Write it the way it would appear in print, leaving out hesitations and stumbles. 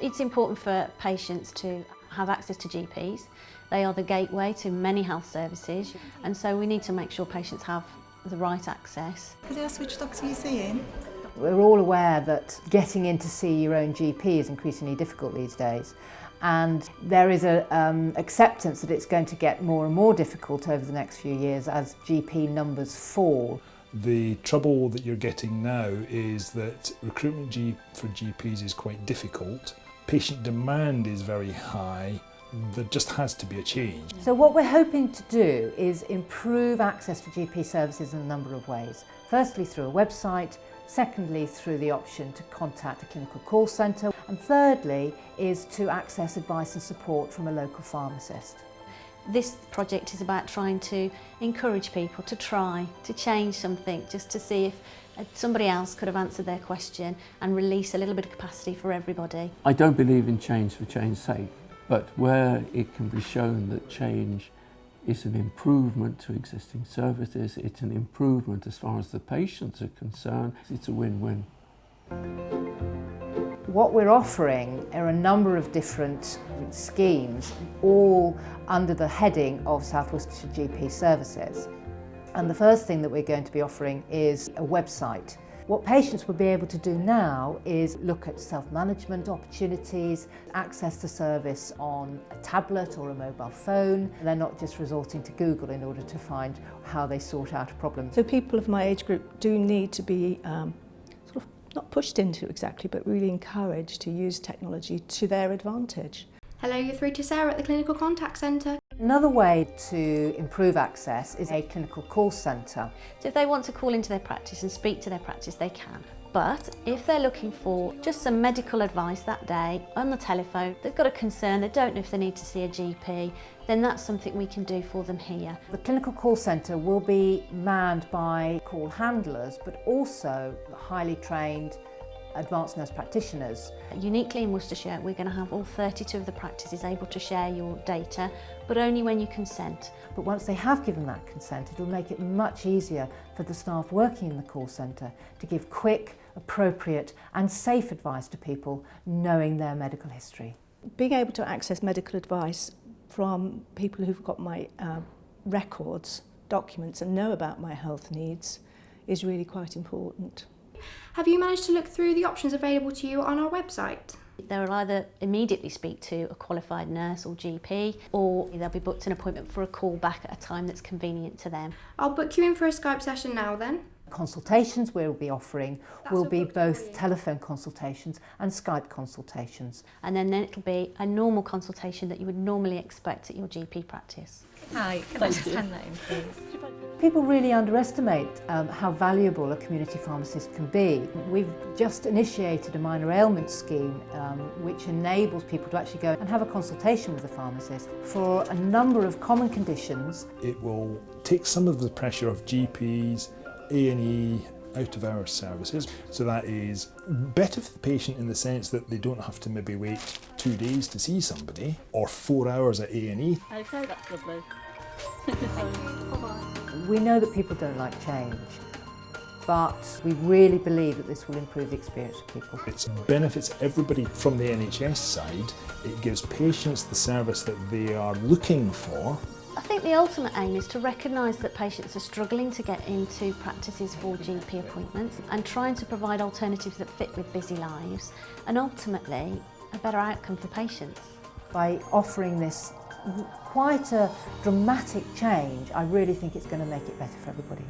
It's important for patients to have access to GPs. They are the gateway to many health services, and so we need to make sure patients have the right access. Could I ask which doctor you're seeing? We're all aware that getting in to see your own GP is increasingly difficult these days, and there is an acceptance that it's going to get more and more difficult over the next few years as GP numbers fall. The trouble that you're getting now is that recruitment for GPs is quite difficult. Patient demand is very high. There just has to be a change. So what we're hoping to do is improve access to GP services in a number of ways. Firstly, through a website. Secondly, through the option to contact a clinical call centre. And thirdly, is to access advice and support from a local pharmacist. This project is about trying to encourage people to try to change something, just to see if somebody else could have answered their question and release a little bit of capacity for everybody. I don't believe in change for change's sake, but where it can be shown that change is an improvement to existing services, it's an improvement as far as the patients are concerned, it's a win-win. What we're offering are a number of different schemes, all under the heading of South Worcestershire GP Services. And the first thing that we're going to be offering is a website. What patients will be able to do now is look at self-management opportunities, access the service on a tablet or a mobile phone. They're not just resorting to Google in order to find how they sort out a problem. So people of my age group do need to be sort of not pushed into exactly, but really encouraged to use technology to their advantage. Hello, you're through to Sarah at the Clinical Contact Centre. Another way to improve access is a clinical call centre. So if they want to call into their practice and speak to their practice, they can. But if they're looking for just some medical advice that day on the telephone, they've got a concern, they don't know if they need to see a GP, then that's something we can do for them here. The clinical call centre will be manned by call handlers, but also highly trained advanced nurse practitioners. Uniquely in Worcestershire, we're going to have all 32 of the practices able to share your data, but only when you consent. But once they have given that consent, it'll make it much easier for the staff working in the call centre to give quick, appropriate and safe advice to people knowing their medical history. Being able to access medical advice from people who've got my records, documents and know about my health needs is really quite important. Have you managed to look through the options available to you on our website? They'll either immediately speak to a qualified nurse or GP, or they'll be booked an appointment for a call back at a time that's convenient to them. I'll book you in for a Skype session now then. Consultations we'll be offering will be both telephone consultations and Skype consultations. And then it'll be a normal consultation that you would normally expect at your GP practice. Hi, can I just hand that in, please? People really underestimate how valuable a community pharmacist can be. We've just initiated a minor ailment scheme which enables people to actually go and have a consultation with a pharmacist for a number of common conditions. It will take some of the pressure off GPs, A&E, out of our services. So that is better for the patient in the sense that they don't have to maybe wait 2 days to see somebody or 4 hours at A&E. Okay, that's lovely. We know that people don't like change, but we really believe that this will improve the experience of people. It benefits everybody from the NHS side. It gives patients the service that they are looking for. I think the ultimate aim is to recognise that patients are struggling to get into practices for GP appointments and trying to provide alternatives that fit with busy lives and ultimately a better outcome for patients. By offering this quite a dramatic change, I really think it's going to make it better for everybody.